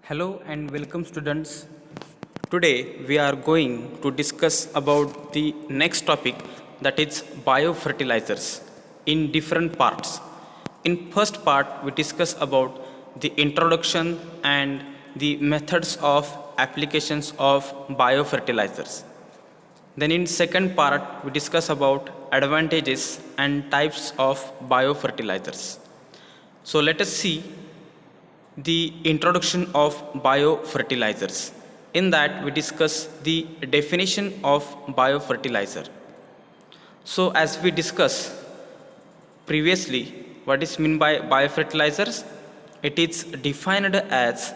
Hello and welcome students. Today we are going to discuss about the next topic, that is biofertilizers in different parts. In first part we discuss about the introduction and the methods of applications of biofertilizers. Then in second part we discuss about advantages and types of biofertilizers. So let us see the introduction of biofertilizers. In that, we discuss the definition of biofertilizer. So, as we discussed previously, what is meant by biofertilizers? It is defined as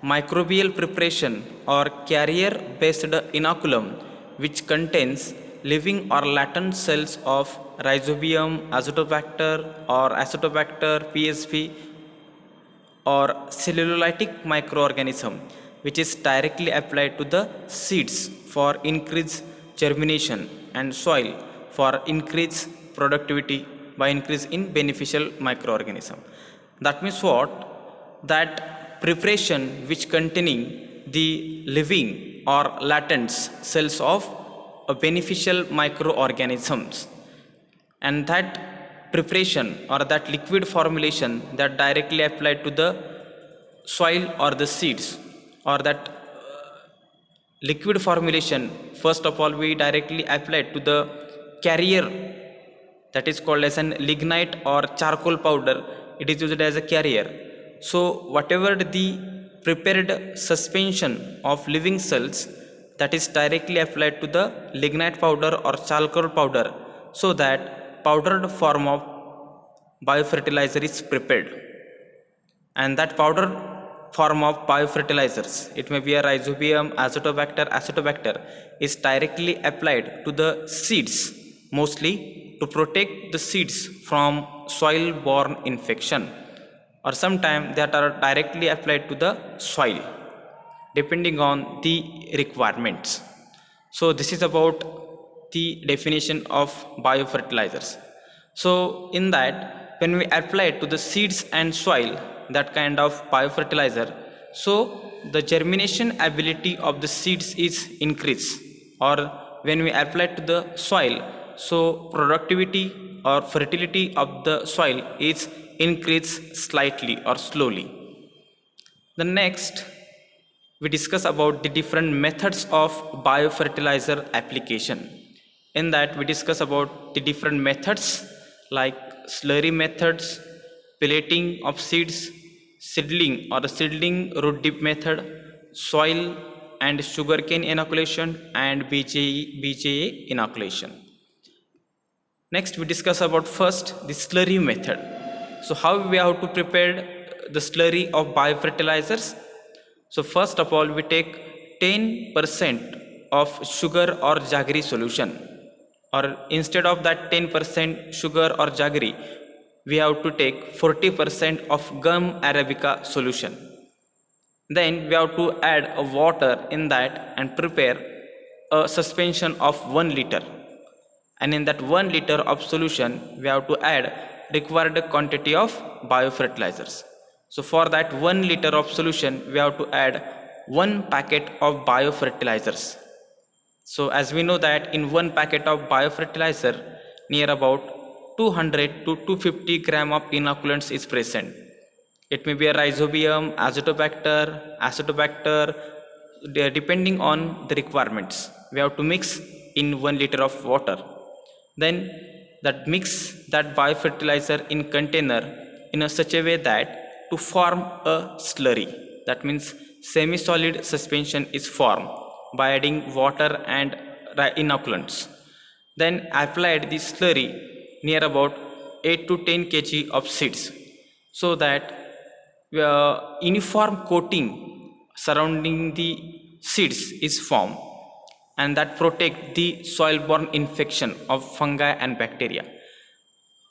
microbial preparation or carrier-based inoculum which contains living or latent cells of Rhizobium, Azotobacter or Acetobacter psp or cellulolytic microorganism which is directly applied to the seeds for increased germination and soil for increased productivity by increase in beneficial microorganism. That means what? That preparation which containing the living or latent cells of a beneficial microorganisms, and that preparation or that liquid formulation that directly applied to the soil or the seeds, or that liquid formulation first of all we directly apply to the carrier, that is called as an lignite or charcoal powder. It is used as a carrier. So whatever the prepared suspension of living cells that is directly applied to the lignite powder or charcoal powder, so that powdered form of biofertilizer is prepared. And that powder form of biofertilizers, it may be a Rhizobium, Azotobacter, Acetobacter, is directly applied to the seeds, mostly to protect the seeds from soil borne infection, or sometimes that are directly applied to the soil depending on the requirements. So this is about the definition of biofertilizers. So in that, when we apply to the seeds and soil that kind of biofertilizer, so the germination ability of the seeds is increased, or when we apply to the soil, so productivity or fertility of the soil is increased slightly or slowly. The next we discuss about the different methods of biofertilizer application. In that, we discuss about the different methods like slurry methods, pelleting of seeds, seedling or the seedling root dip method, soil and sugarcane inoculation, and BJA inoculation. Next, we discuss about first the slurry method. So how we have to prepare the slurry of biofertilizers? So first of all, we take 10% of sugar or jaggery solution, or instead of that 10% sugar or jaggery, we have to take 40% of gum arabica solution. Then we have to add a water in that and prepare a suspension of 1 liter. And in that 1 liter of solution, we have to add required quantity of biofertilizers. So for that 1 liter of solution, we have to add 1 packet of biofertilizers. So as we know that in 1 packet of biofertilizer, near about 200 to 250 gram of inoculants is present. It may be a Rhizobium, Azotobacter, Acetobacter, depending on the requirements. We have to mix in 1 liter of water. Then that mix that biofertilizer in container in a such a way that to form a slurry, that means semi-solid suspension is formed by adding water and inoculants. Then applied the slurry near about 8 to 10 kg of seeds, so that uniform coating surrounding the seeds is formed, and that protect the soil-borne infection of fungi and bacteria.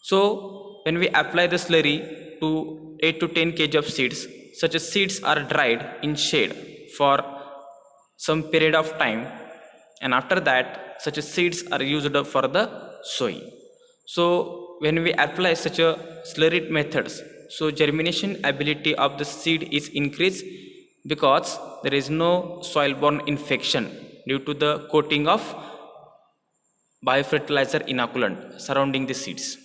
So when we apply the slurry to 8 to 10 kg of seeds, such as seeds are dried in shade for some period of time, and after that such as seeds are used for the sowing. So when we apply such a slurry methods, so germination ability of the seed is increased because there is no soil-borne infection due to the coating of biofertilizer inoculant surrounding the seeds.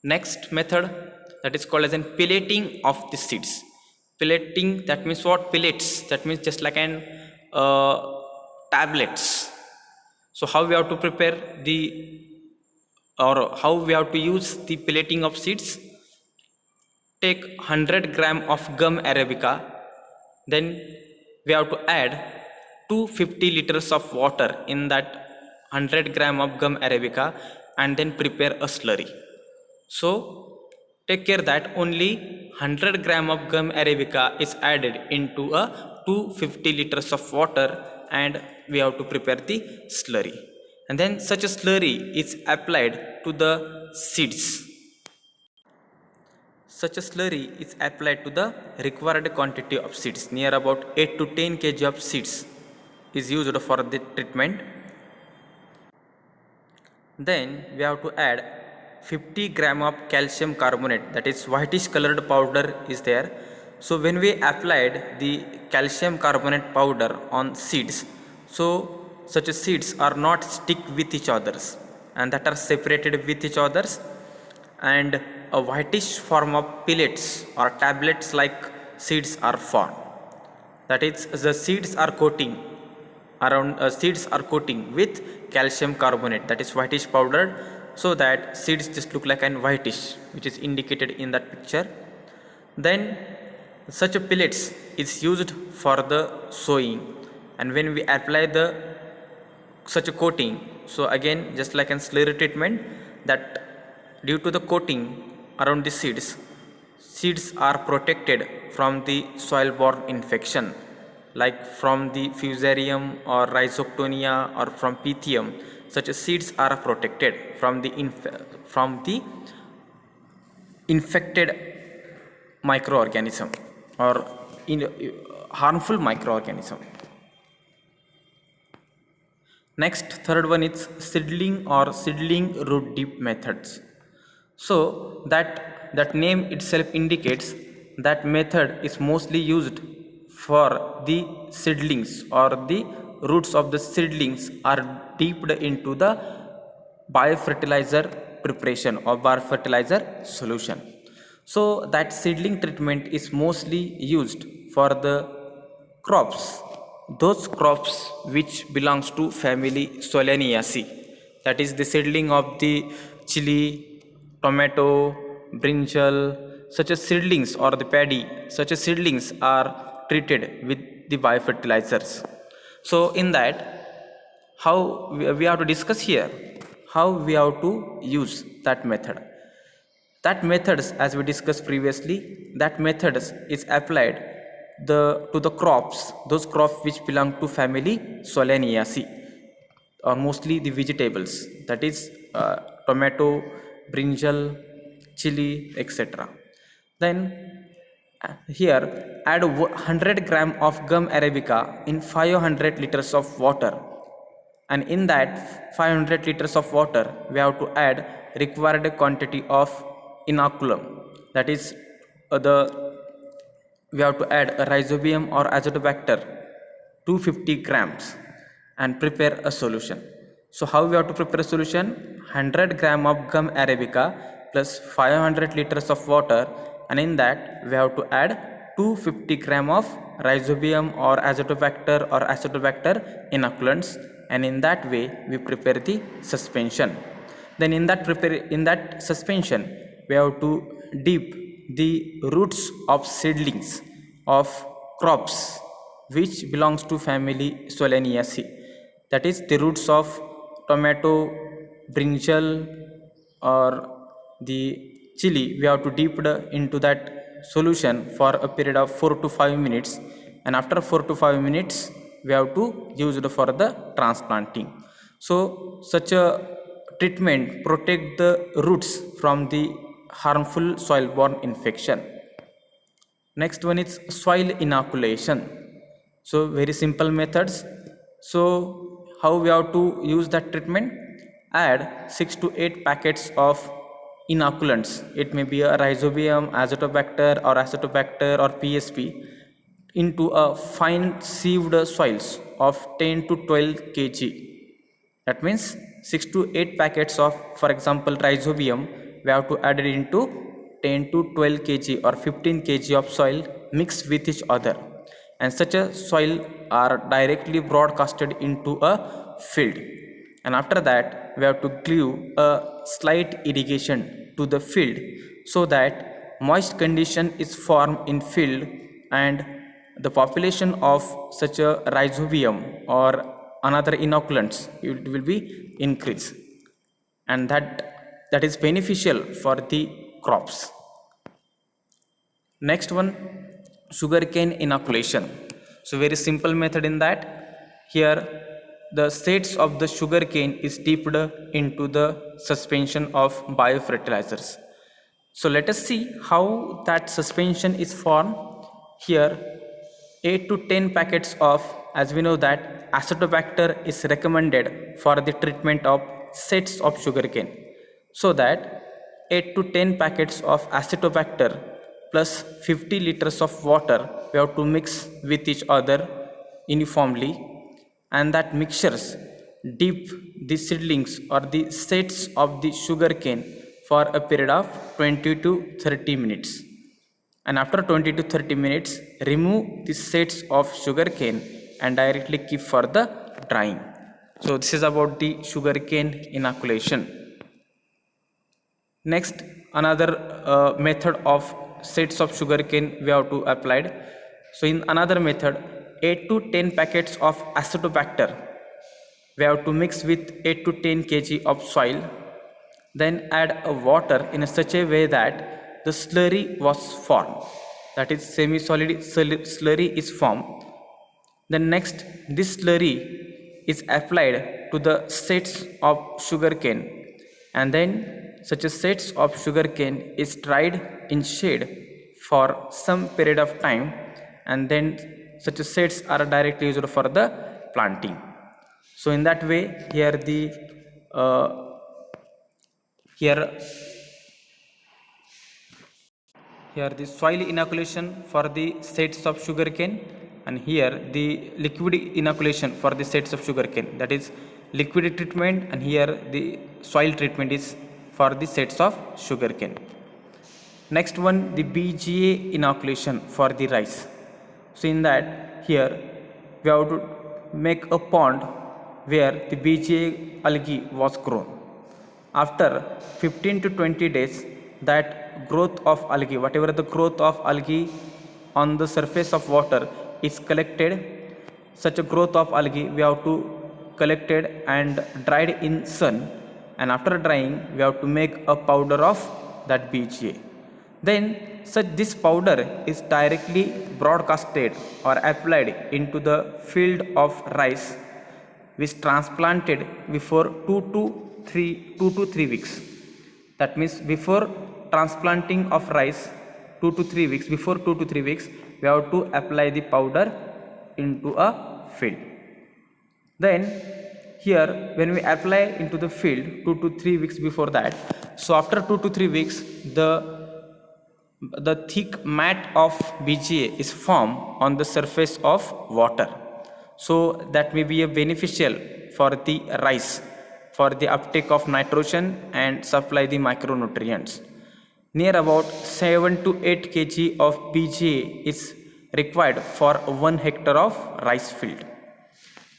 Next method, that is called as an pillating of the seeds. Pillating, that means what? Pellets, that means just like an tablets. So how we have to prepare the, or how we have to use the pillating of seeds? Take 100 gram of gum arabica, then we have to add 250 liters of water in that 100 gram of gum arabica and then prepare a slurry. So take care that only 100 gram of gum arabica is added into a 250 liters of water and we have to prepare the slurry. And then such a slurry is applied to the seeds. Such a slurry is applied to the required quantity of seeds. Near about 8 to 10 kg of seeds is used for the treatment. Then we have to add 50 gram of calcium carbonate, that is whitish colored powder is there. So when we applied the calcium carbonate powder on seeds, so such seeds are not stick with each others and that are separated with each others, and a whitish form of pellets or tablets like seeds are formed. That is, the seeds are coating with calcium carbonate, that is whitish powder, so that seeds just look like an whitish, which is indicated in that picture. Then such a pellets is used for the sowing, and when we apply the such a coating, so again just like an slurry treatment, that due to the coating around the seeds are protected from the soil-borne infection like from the fusarium or rhizoctonia or from pythium. Such seeds are protected from the infected microorganism or harmful microorganism. Next, third one is seedling or seedling root dip methods. So that name itself indicates that method is mostly used for the seedlings, or the roots of the seedlings are dipped into the biofertilizer preparation or biofertilizer solution. So that seedling treatment is mostly used for the crops, those crops which belongs to family Solanaceae, that is the seedling of the chili, tomato, brinjal. Such as seedlings or the paddy, such as seedlings are treated with the biofertilizers. So in that, how we have to discuss here how we have to use that method. That methods, as we discussed previously, that methods is applied to the crops, those crops which belong to family Solanaceae, or mostly the vegetables, that is tomato, brinjal, chili, etc. Then here add 100 gram of gum arabica in 500 liters of water, and in that 500 liters of water we have to add required quantity of inoculum, that is the we have to add a rhizobium or azotobacter 250 grams and prepare a solution. So how we have to prepare a solution? 100 gram of gum arabica plus 500 liters of water, and in that we have to add 250 gram of rhizobium or azotobacter inoculants, and in that way we prepare the suspension. Then in that suspension we have to dip the roots of seedlings of crops which belongs to family Solanaceae, that is the roots of tomato, brinjal or the chili. We have to dip into that solution for a period of 4 to 5 minutes, and after 4 to 5 minutes we have to use it for the transplanting. So such a treatment protect the roots from the harmful soil-borne infection. Next one is soil inoculation. So very simple methods. So how we have to use that treatment? Add 6 to 8 packets of inoculants. It may be a rhizobium, azotobacter or PSP into a fine sieved soils of 10 to 12 kg. That means 6 to 8 packets of, for example, rhizobium, we have to add it into 10 to 12 kg or 15 kg of soil mixed with each other. And such a soil are directly broadcasted into a field. And after that, we have to glue a slight irrigation to the field so that moist condition is formed in field and the population of such a rhizobium or another inoculants it will be increased, and that is beneficial for the crops. Next one, sugarcane inoculation. So very simple method in that. Here the seeds of the sugarcane is dipped into the suspension of biofertilizers. So let us see how that suspension is formed. Here 8 to 10 packets of, as we know that Acetobacter is recommended for the treatment of seeds of sugarcane. So that 8 to 10 packets of Acetobacter plus 50 liters of water we have to mix with each other uniformly, and that mixtures dip the seedlings or the seeds of the sugarcane for a period of 20 to 30 minutes. And after 20 to 30 minutes, remove the seeds of sugarcane and directly keep for the drying. So this is about the sugarcane inoculation. Next, another method of seeds of sugarcane we have to applied. So in another method, 8 to 10 packets of Acetobacter we have to mix with 8 to 10 kg of soil, then add a water in such a way that the slurry was formed, that is semi-solid slurry is formed. Then next, this slurry is applied to the seeds of sugarcane, and then such a seeds of sugarcane is dried in shade for some period of time, and then such a seeds are directly used for the planting. So in that way, here the soil inoculation for the seeds of sugarcane, and here the liquid inoculation for the seeds of sugarcane, that is liquid treatment, and here the soil treatment is for the seeds of sugarcane. Next one, the BGA inoculation for the rice. So in that, here we have to make a pond where the BGA algae was grown. After 15 to 20 days, that growth of algae, whatever the growth of algae on the surface of water is collected, such a growth of algae we have to collected and dried in sun, and after drying we have to make a powder of that BGA. Then this powder is directly broadcasted or applied into the field of rice which transplanted before 2 to 3 weeks. That means before transplanting of rice 2 to 3 weeks, before 2 to 3 weeks we have to apply the powder into a field. Then here when we apply into the field 2 to 3 weeks before that, so after 2 to 3 weeks the thick mat of BGA is formed on the surface of water. So that may be a beneficial for the rice for the uptake of nitrogen and supply the micronutrients. Near about 7 to 8 kg of BGA is required for 1 hectare of rice field.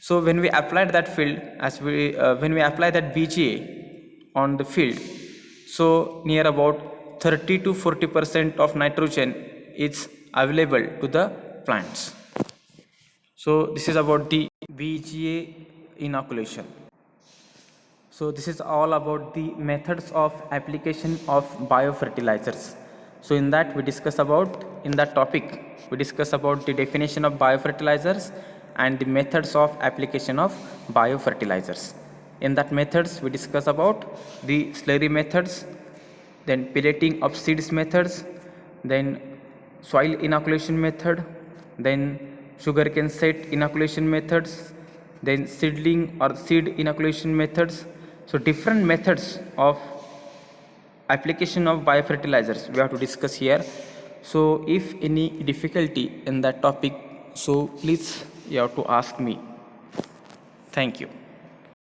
So when we applied that field, when we apply that BGA on the field, so near about 30 to 40% of nitrogen is available to the plants. So this is about the BGA inoculation. So this is all about the methods of application of biofertilizers. So in that we discuss about, in that topic we discuss about the definition of biofertilizers and the methods of application of biofertilizers. In that methods we discuss about the slurry methods, then pelleting of seeds methods, then soil inoculation method, then sugarcane set inoculation methods, then seedling or seed inoculation methods. So different methods of application of biofertilizers we have to discuss here. So if any difficulty in that topic, so please you have to ask me. Thank you.